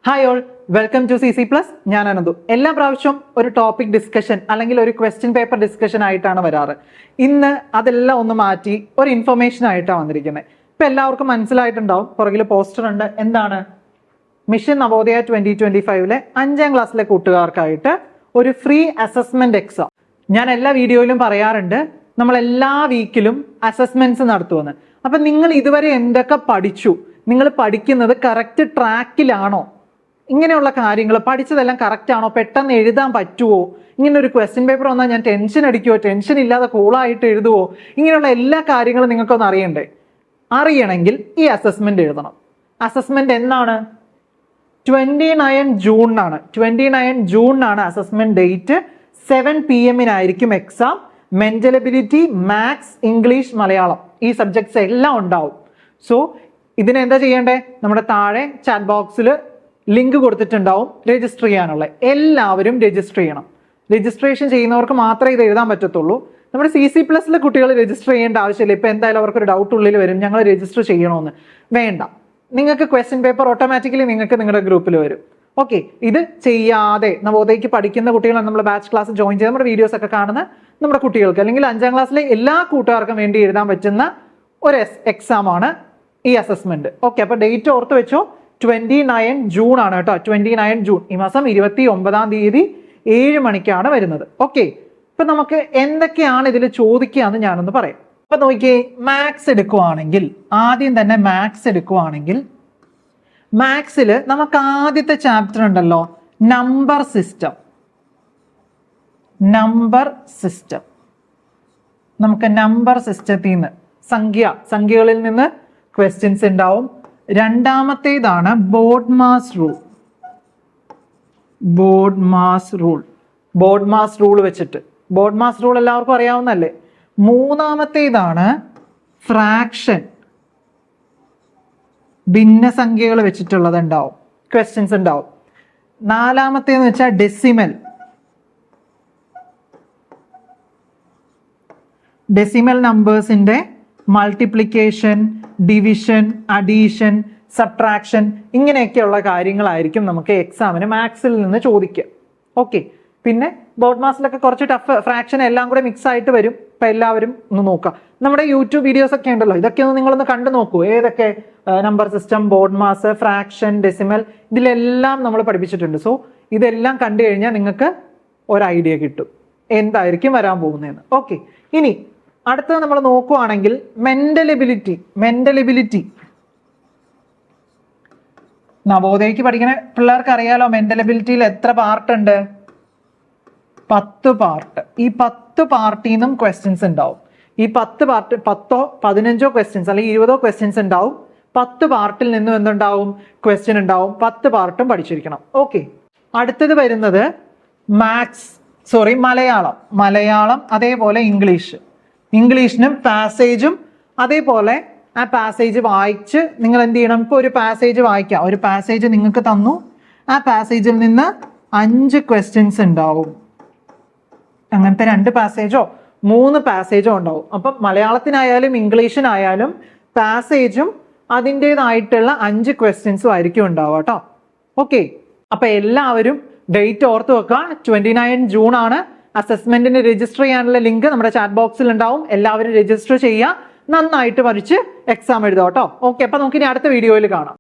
Hi all, welcome to CC Plus. ഞാൻ അനന്തു. എല്ലാ പ്രാവശ്യവും ഒരു ടോപ്പിക് ഡിസ്കഷൻ അല്ലെങ്കിൽ ഒരു ക്വസ്റ്റ്യൻ പേപ്പർ ഡിസ്കഷൻ ആയിട്ടാണ് വരാറ്. ഇന്ന് അതെല്ലാം ഒന്ന് മാറ്റി ഒരു ഇൻഫർമേഷൻ ആയിട്ടാണ് വന്നിരിക്കുന്നത്. ഇപ്പം എല്ലാവർക്കും മനസ്സിലായിട്ടുണ്ടാവും, പുറകിൽ പോസ്റ്റർ ഉണ്ട്. എന്താണ്? മിഷൻ നവോദയ 2025 5ാം ക്ലാസ്സിലെ കൂട്ടുകാർക്കായിട്ട് ഒരു ഫ്രീ അസസ്മെന്റ് എക്സാം. ഞാൻ എല്ലാ വീഡിയോയിലും പറയാറുണ്ട്, നമ്മൾ എല്ലാ വീക്കിലും അസസ്മെന്റ്സ് നടത്തുമെന്ന്. അപ്പം നിങ്ങൾ ഇതുവരെ എന്തൊക്കെ പഠിച്ചു, നിങ്ങൾ പഠിക്കുന്നത് കറക്റ്റ് ട്രാക്കിലാണോ, ഇങ്ങനെയുള്ള കാര്യങ്ങൾ പഠിച്ചതെല്ലാം കറക്റ്റ് ആണോ, പെട്ടെന്ന് എഴുതാൻ പറ്റുമോ, ഇങ്ങനെ ഒരു ക്വസ്റ്റ്യൻ പേപ്പർ വന്നാൽ ഞാൻ ടെൻഷൻ അടിക്കുമോ, ടെൻഷൻ ഇല്ലാതെ കൂളായിട്ട് എഴുതുമോ, ഇങ്ങനെയുള്ള എല്ലാ കാര്യങ്ങളും നിങ്ങൾക്കൊന്ന് അറിയണ്ടേ? അറിയണമെങ്കിൽ ഈ അസസ്മെന്റ് എഴുതണം. അസസ്മെന്റ് എന്നാണ്? 29 ജൂണിനാണ്. 29 ജൂണിനാണ് assessment date. 7 PM exam. Mental ability, maths, English, Malayalam, ഈ സബ്ജക്ട്സ് എല്ലാം ഉണ്ടാവും. സോ ഇതിനെന്താ ചെയ്യേണ്ടേ? നമ്മുടെ താഴെ ചാറ്റ് ബോക്സിൽ ലിങ്ക് കൊടുത്തിട്ടുണ്ടാവും രജിസ്റ്റർ ചെയ്യാനുള്ള. എല്ലാവരും രജിസ്റ്റർ ചെയ്യണം. രജിസ്ട്രേഷൻ ചെയ്യുന്നവർക്ക് മാത്രമേ ഇത് എഴുതാൻ പറ്റത്തുള്ളൂ. നമ്മുടെ CC Plusലെ കുട്ടികൾ രജിസ്റ്റർ ചെയ്യേണ്ട ആവശ്യമില്ല. ഇപ്പം എന്തായാലും അവർക്കൊരു ഡൗട്ട് ഉള്ളിൽ വരും, ഞങ്ങൾ രജിസ്റ്റർ ചെയ്യണമെന്ന്. വേണ്ട, നിങ്ങൾക്ക് ക്വസ്റ്റ്യൻ പേപ്പർ ഓട്ടോമാറ്റിക്കലി നിങ്ങൾക്ക് നിങ്ങളുടെ ഗ്രൂപ്പിൽ വരും. ഓക്കെ, ഇത് ചെയ്യാതെ നവോദയയ്ക്ക് പഠിക്കുന്ന കുട്ടികളാണ് നമ്മൾ ബാച്ച് ക്ലാസ് ജോയിൻ ചെയ്ത് നമ്മുടെ വീഡിയോസ് ഒക്കെ കാണുന്ന നമ്മുടെ കുട്ടികൾക്ക് അല്ലെങ്കിൽ 5ാം ക്ലാസ്സിലെ എല്ലാ കൂട്ടുകാർക്കും വേണ്ടി എഴുതാൻ പറ്റുന്ന ഒരു എക്സാം ആണ് ഈ അസസ്മെന്റ്. ഓക്കെ, അപ്പൊ ഡേറ്റ് ഓർത്ത് വെച്ചോ. 29 ജൂൺ ആണ് കേട്ടോ. 29 ജൂൺ, ഈ മാസം 29-ാം തീയതി 7 മണിക്കാണ് വരുന്നത്. ഓക്കെ, ഇപ്പൊ നമുക്ക് എന്തൊക്കെയാണ് ഇതിൽ ചോദിക്കുകയെന്ന് ഞാനൊന്ന് പറയാം. അപ്പൊ നോക്കിയേ, മാത്സ് എടുക്കുവാണെങ്കിൽ, ആദ്യം തന്നെ മാത്സ് എടുക്കുവാണെങ്കിൽ, മാത്സിൽ നമുക്ക് ആദ്യത്തെ ചാപ്റ്റർ ഉണ്ടല്ലോ, നമ്പർ സിസ്റ്റം. നമുക്ക് നമ്പർ സിസ്റ്റത്തിൽ നിന്ന് സംഖ്യകളിൽ നിന്ന് ക്വസ്റ്റ്യൻസ് ഉണ്ടാവും. രണ്ടാമത്തേതാണ് ബോർഡ് മാസ് റൂൾ വെച്ചിട്ട്. ബോർഡ് മാസ് റൂൾ എല്ലാവർക്കും അറിയാവുന്നല്ലേ. മൂന്നാമത്തേതാണ് ഫ്രാക്ഷൻ, ഭിന്നസംഖ്യകൾ വെച്ചിട്ടുള്ളത് ഉണ്ടാവും, ക്വസ്റ്റ്യൻസ് ഉണ്ടാവും. നാലാമത്തേന്ന് വെച്ചാൽ ഡെസിമൽ നമ്പേഴ്സിന്റെ മൾട്ടിപ്ലിക്കേഷൻ, ഡിവിഷൻ, അഡീഷൻ, സബ്ട്രാക്ഷൻ, ഇങ്ങനെയൊക്കെയുള്ള കാര്യങ്ങളായിരിക്കും നമുക്ക് എക്സാമിന് മാത്സിൽ നിന്ന് ചോദിക്കുക. ഓക്കെ, പിന്നെ ബോർഡ് മാസിലൊക്കെ കുറച്ച് ടഫ്, ഫ്രാക്ഷൻ എല്ലാം കൂടെ മിക്സ് ആയിട്ട് വരും. ഇപ്പം എല്ലാവരും ഒന്ന് നോക്കുക. നമ്മുടെ യൂട്യൂബ് വീഡിയോസ് ഒക്കെ ഉണ്ടല്ലോ, ഇതൊക്കെ ഒന്ന് നിങ്ങളൊന്ന് കണ്ടു നോക്കൂ. ഏതൊക്കെ number system, board mass, fraction, decimal, ഇതിലെല്ലാം നമ്മൾ പഠിപ്പിച്ചിട്ടുണ്ട്. സോ ഇതെല്ലാം കണ്ടു കഴിഞ്ഞാൽ നിങ്ങൾക്ക് ഒരു ഐഡിയ കിട്ടും എന്തായിരിക്കും വരാൻ പോകുന്നതെന്ന്. ഓക്കെ, ഇനി അടുത്തത് നമ്മൾ നോക്കുവാണെങ്കിൽ മെന്റൽ എബിലിറ്റി. നവോദയയ്ക്ക് പഠിക്കുന്ന പിള്ളേർക്ക് അറിയാലോ, മെന്റൽ എബിലിറ്റിയിൽ എത്ര പാർട്ട് ഉണ്ട്? 10 പാർട്ട്. ഈ 10 പാർട്ടിൽ നിന്നും ക്വസ്റ്റ്യൻസ് ഉണ്ടാവും. ഈ 10 പാർട്ട് 10ഓ 15ഓ ക്വസ്റ്റ്യൻസ് അല്ലെങ്കിൽ 20ഓ ക്വസ്റ്റ്യൻസ് ഉണ്ടാവും. 10 പാർട്ടിൽ നിന്നും എന്തുണ്ടാവും? ക്വസ്റ്റ്യൻ ഉണ്ടാവും. 10 പാർട്ടും പഠിച്ചിരിക്കണം. ഓക്കെ, അടുത്തത് വരുന്നത് മലയാളം, അതേപോലെ ഇംഗ്ലീഷിനും പാസേജും, അതേപോലെ ആ പാസേജ് വായിച്ച് നിങ്ങൾ എന്ത് ചെയ്യണം? ഇപ്പോൾ ഒരു പാസേജ് വായിക്കാം. ഒരു പാസേജ് നിങ്ങൾക്ക് തന്നു, ആ പാസേജിൽ നിന്ന് 5 ക്വസ്റ്റ്യൻസ് ഉണ്ടാവും. അങ്ങനത്തെ 2 പാസേജോ 3 പാസേജോ ഉണ്ടാവും. അപ്പം മലയാളത്തിനായാലും ഇംഗ്ലീഷിനായാലും പാസേജും അതിൻ്റെതായിട്ടുള്ള 5 ക്വസ്റ്റ്യൻസും ആയിരിക്കും ഉണ്ടാവുക കേട്ടോ. ഓക്കെ, അപ്പൊ എല്ലാവരും ഡേറ്റ് ഓർത്ത് വെക്കുക. 29 ജൂൺ ആണ്. അസസ്മെന്റിന് രജിസ്റ്റർ ചെയ്യാനുള്ള ലിങ്ക് നമ്മുടെ ചാറ്റ് ബോക്സിൽ ഉണ്ടാവും. എല്ലാവരും രജിസ്റ്റർ ചെയ്യുക, നന്നായിട്ട് പഠിച്ച് എക്സാം എഴുതാം കേട്ടോ. ഓക്കെ, അപ്പൊ നമുക്ക് ഇനി അടുത്ത വീഡിയോയിൽ കാണാം.